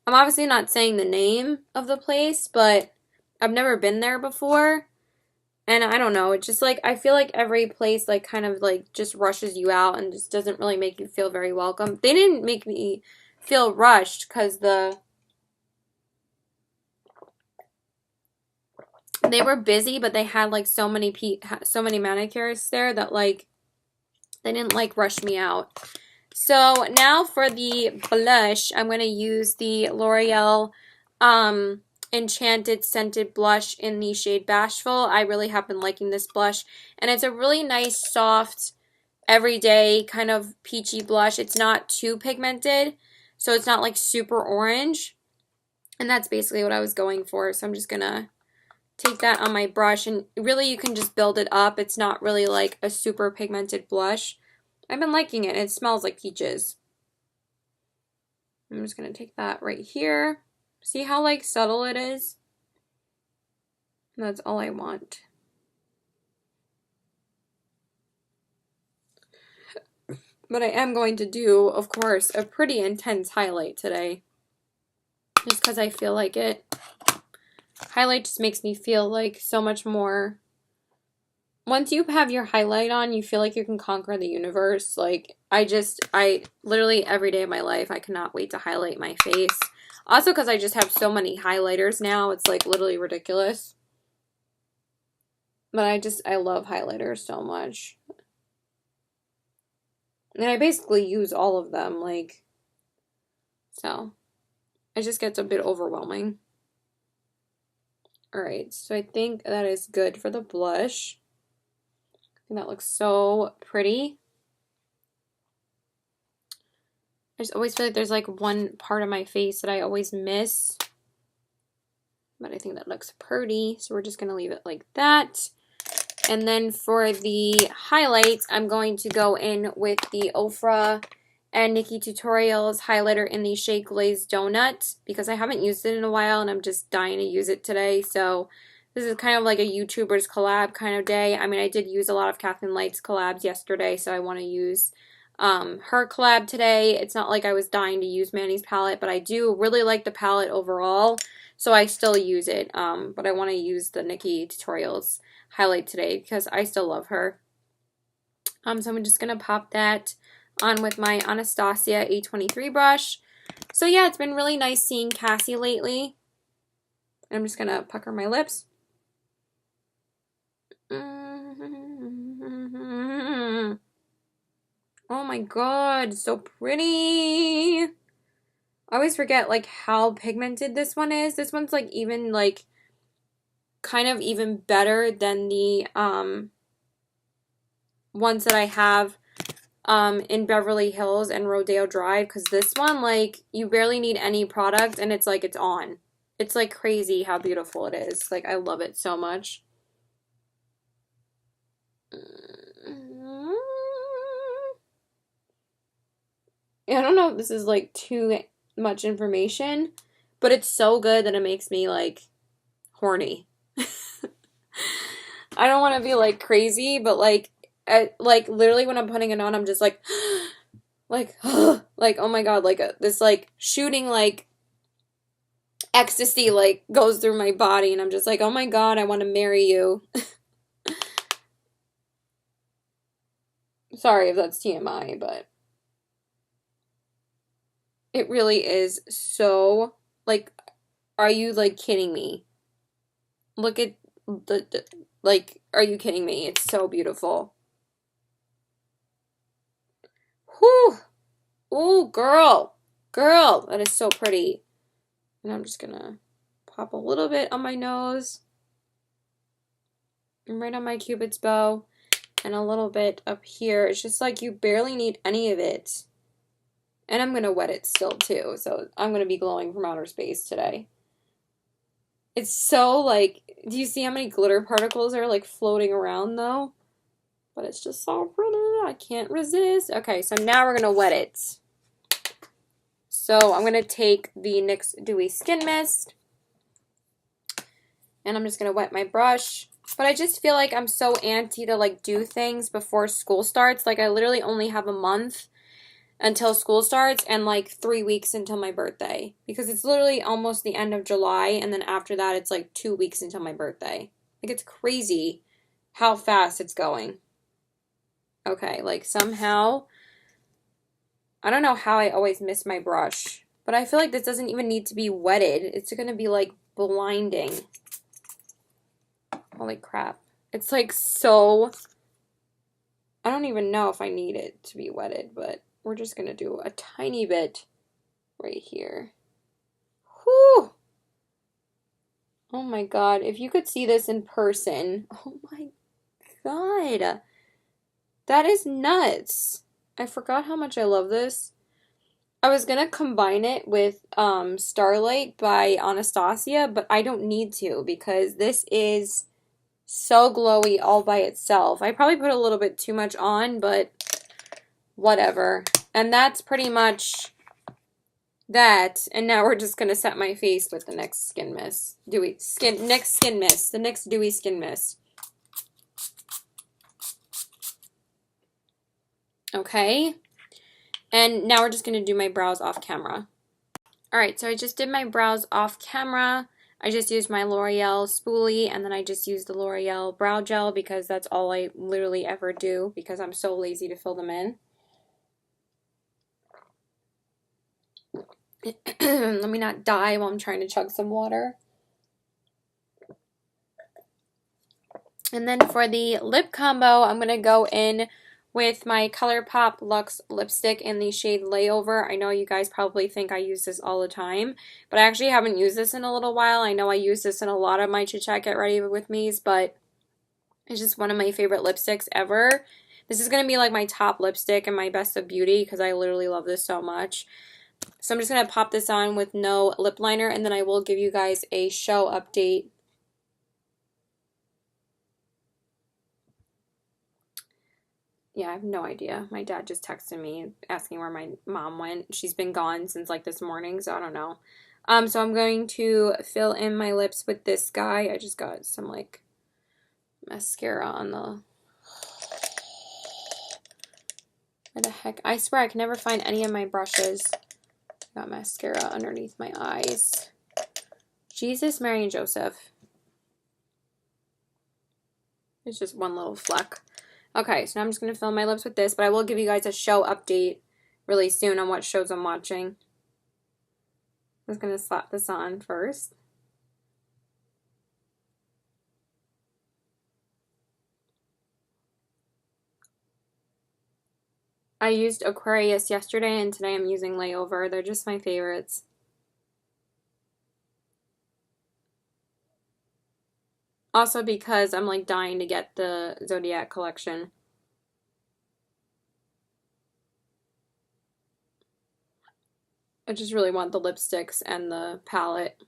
I'm obviously not saying the name of the place, but I've never been there before. And I don't know, it's just like, I feel like every place, like, kind of, like, just rushes you out and just doesn't really make you feel very welcome. They didn't make me feel rushed because they were busy, but they had, like, so many manicurists there that, like, they didn't, like, rush me out. So now for the blush, I'm going to use the L'Oreal, Enchanted Scented Blush in the shade Bashful. I really have been liking this blush, and it's a really nice, soft, everyday kind of peachy blush. It's not too pigmented, so it's not like super orange, and that's basically what I was going for. So I'm just gonna take that on my brush, and really you can just build it up. It's not really like a super pigmented blush. I've been liking it. It smells like peaches. I'm just gonna take that right here. See how, like, subtle it is? That's all I want. But I am going to do, of course, a pretty intense highlight today. Just because I feel like it. Highlight just makes me feel like so much more. Once you have your highlight on, you feel like you can conquer the universe. Like, I literally every day of my life, I cannot wait to highlight my face. Also, because I just have so many highlighters now, it's, like, literally ridiculous. But I love highlighters so much. And I basically use all of them, like, so it just gets a bit overwhelming. Alright, so I think that is good for the blush. I think that looks so pretty. I just always feel like there's, like, one part of my face that I always miss. But I think that looks pretty, so we're just going to leave it like that. And then for the highlights, I'm going to go in with the Ofra and Nikki Tutorials highlighter in the shade Glazed Donut because I haven't used it in a while and I'm just dying to use it today. So this is kind of like a YouTuber's collab kind of day. I mean, I did use a lot of Kathleen Light's collabs yesterday, so I want to use her collab today. It's not like I was dying to use Manny's palette, but I do really like the palette overall, so I still use it. But I want to use the Nikki Tutorials highlight today because I still love her. So I'm just going to pop that on with my Anastasia A23 brush. So yeah, it's been really nice seeing Cassie lately. I'm just going to pucker my lips. Oh my god, so pretty. I always forget, like, how pigmented this one is. This one's, like, even, like, kind of even better than the ones that I have in Beverly Hills and Rodeo Drive, because this one, like, you barely need any product and it's like it's on. It's, like, crazy how beautiful it is. Like, I love it so much. I don't know if this is, like, too much information, but it's so good that it makes me, like, horny. I don't want to be, like, crazy, but, like, literally when I'm putting it on, I'm just like, like, like, oh my god, like, this, like, shooting, like, ecstasy like goes through my body and I'm just like, oh my God, I want to marry you. Sorry if that's TMI, but it really is so, like, are you like kidding me? Look at like, are you kidding me? It's so beautiful. Whew. Ooh, girl. Girl, that is so pretty. And I'm just gonna pop a little bit on my nose and right on my cupid's bow and a little bit up here. It's just like you barely need any of it. And I'm gonna wet it still too, so I'm gonna be glowing from outer space today. It's so like, do you see how many glitter particles are like floating around though? But it's just so pretty. I can't resist. Okay, so now we're gonna wet it. So I'm gonna take the NYX Dewy Skin Mist and I'm just gonna wet my brush. But I just feel like I'm so antsy to like do things before school starts. Like I literally only have a month until school starts and like 3 weeks until my birthday. Because it's literally almost the end of July and then after that it's like 2 weeks until my birthday. Like it's crazy how fast it's going. Okay, like somehow, I don't know how I always miss my brush. But I feel like this doesn't even need to be wetted. It's gonna be like blinding. Holy crap. It's like so, I don't even know if I need it to be wetted, but we're just gonna do a tiny bit right here. Whew! Oh my God, if you could see this in person, oh my God. That is nuts. I forgot how much I love this. I was gonna combine it with Starlight by Anastasia, but I don't need to because this is so glowy all by itself. I probably put a little bit too much on, but whatever. And that's pretty much that. And now we're just gonna set my face with the NYX Skin Mist. NYX Skin Mist. The NYX Dewy Skin Mist. Okay. And now we're just gonna do my brows off camera. Alright, so I just did my brows off camera. I just used my L'Oreal spoolie and then I just used the L'Oreal brow gel because that's all I literally ever do because I'm so lazy to fill them in. Let me not die while I'm trying to chug some water. And then for the lip combo, I'm going to go in with my ColourPop Luxe lipstick in the shade Layover. I know you guys probably think I use this all the time, but I actually haven't used this in a little while. I know I use this in a lot of my Chit Chat Get Ready With Me's, but it's just one of my favorite lipsticks ever. This is going to be like my top lipstick and my best of beauty because I literally love this so much. So I'm just going to pop this on with no lip liner and then I will give you guys a show update. Yeah, I have no idea. My dad just texted me asking where my mom went. She's been gone since like this morning, so I don't know. So I'm going to fill in my lips with this guy. I just got some like mascara on the... Where the heck? I swear I can never find any of my brushes. Got mascara underneath my eyes. Jesus, Mary, and Joseph. It's just one little fleck. Okay, so now I'm just going to fill my lips with this, but I will give you guys a show update really soon on what shows I'm watching. I'm just going to slap this on first. I used Aquarius yesterday, and today I'm using Layover. They're just my favorites. Also because I'm like dying to get the Zodiac collection. I just really want the lipsticks and the palette.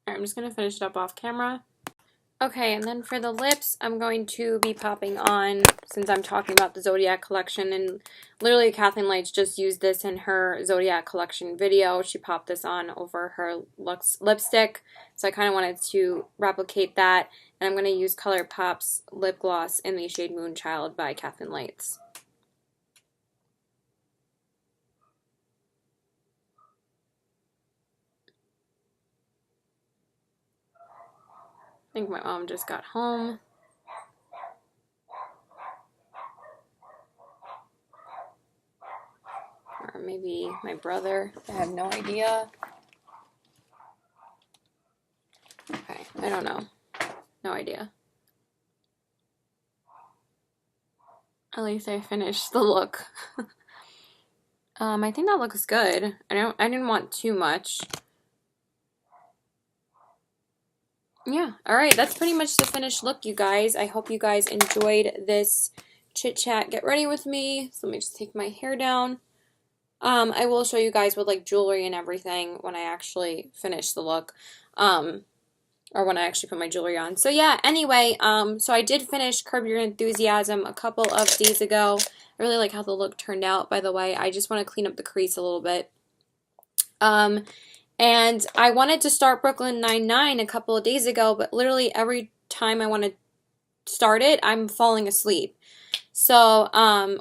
Alright, I'm just going to finish it up off camera. Okay, and then for the lips, I'm going to be popping on, since I'm talking about the Zodiac collection, and literally Kathleen Lights just used this in her Zodiac collection video. She popped this on over her lipstick, so I kind of wanted to replicate that, and I'm going to use ColourPop's lip gloss in the shade Moonchild by Kathleen Lights. I think my mom just got home. Or maybe my brother. I have no idea. Okay, I don't know. No idea. At least I finished the look. I think that looks good. I didn't want too much. Yeah, alright, that's pretty much the finished look, you guys. I hope you guys enjoyed this chit chat. Get ready with me. So let me just take my hair down. I will show you guys with like jewelry and everything when I actually finish the look. Or when I actually put my jewelry on. So yeah, anyway, so I did finish Curb Your Enthusiasm a couple of days ago. I really like how the look turned out, by the way. I just want to clean up the crease a little bit. And I wanted to start Brooklyn Nine-Nine a couple of days ago, but literally every time I want to start it, I'm falling asleep. So,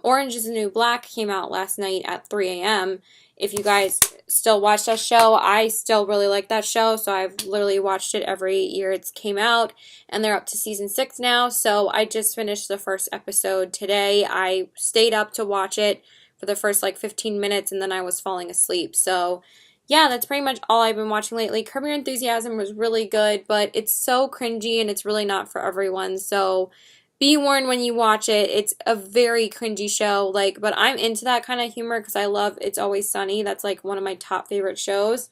Orange is the New Black came out last night at 3 a.m. If you guys still watch that show, I still really like that show, so I've literally watched it every year it's came out, and they're up to season 6 now, so I just finished the first episode today. I stayed up to watch it for the first like 15 minutes, and then I was falling asleep, so yeah, that's pretty much all I've been watching lately. Curb Your Enthusiasm was really good, but it's so cringy, and it's really not for everyone, so be warned when you watch it. It's a very cringy show, like, but I'm into that kind of humor because I love It's Always Sunny. That's like one of my top favorite shows.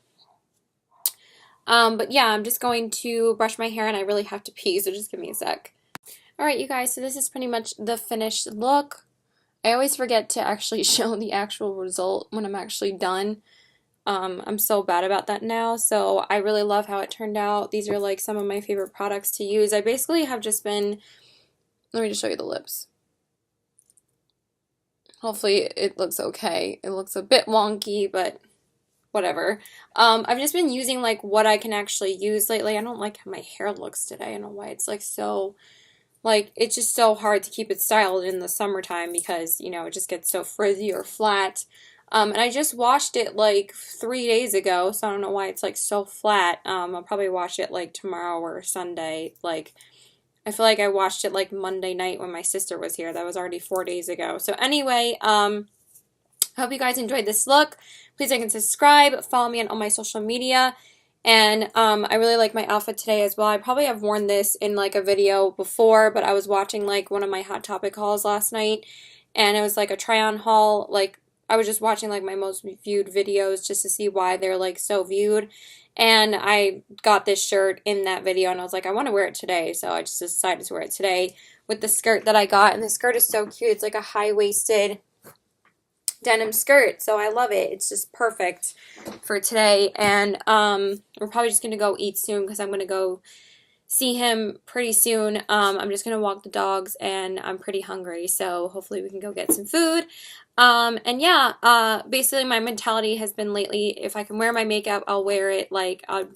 But yeah, I'm just going to brush my hair and I really have to pee, so just give me a sec. Alright, you guys, so this is pretty much the finished look. I always forget to actually show the actual result when I'm actually done. I'm so bad about that now, so I really love how it turned out. These are like some of my favorite products to use. I basically have just been... Let me just show you the lips. Hopefully it looks okay. It looks a bit wonky, but whatever. I've just been using like what I can actually use lately. I don't like how my hair looks today. I don't know why it's like so, like, it's just so hard to keep it styled in the summertime because, you know, it just gets so frizzy or flat. And I just washed it like 3 days ago, so I don't know why it's like so flat. I'll probably wash it like tomorrow or Sunday. Like, I feel like I watched it like Monday night when my sister was here. That was already 4 days ago. So anyway, I hope you guys enjoyed this look. Please like and subscribe. Follow me on all my social media. And I really like my outfit today as well. I probably have worn this in like a video before, but I was watching like one of my Hot Topic hauls last night. And it was like a try-on haul. Like, I was just watching like my most viewed videos just to see why they're like so viewed. And I got this shirt in that video and I was like, I want to wear it today. So I just decided to wear it today with the skirt that I got. And the skirt is so cute. It's like a high-waisted denim skirt. So I love it. It's just perfect for today. And we're probably just going to go eat soon because I'm going to go see him pretty soon. I'm just going to walk the dogs and I'm pretty hungry. So hopefully we can go get some food. And yeah, basically my mentality has been lately, if I can wear my makeup, I'll wear it. Like, I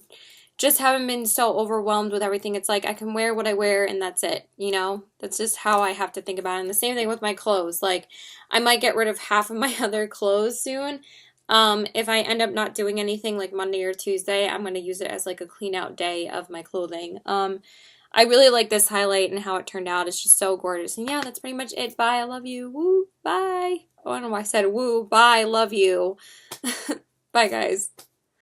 just haven't been so overwhelmed with everything. It's like, I can wear what I wear and that's it, you know? That's just how I have to think about it. And the same thing with my clothes. Like, I might get rid of half of my other clothes soon. If I end up not doing anything like Monday or Tuesday, I'm going to use it as like a clean out day of my clothing. I really like this highlight and how it turned out. It's just so gorgeous. And yeah, that's pretty much it. Bye. I love you. Woo. Bye. Oh, I don't know why I said woo. Bye. Love you. Bye, guys.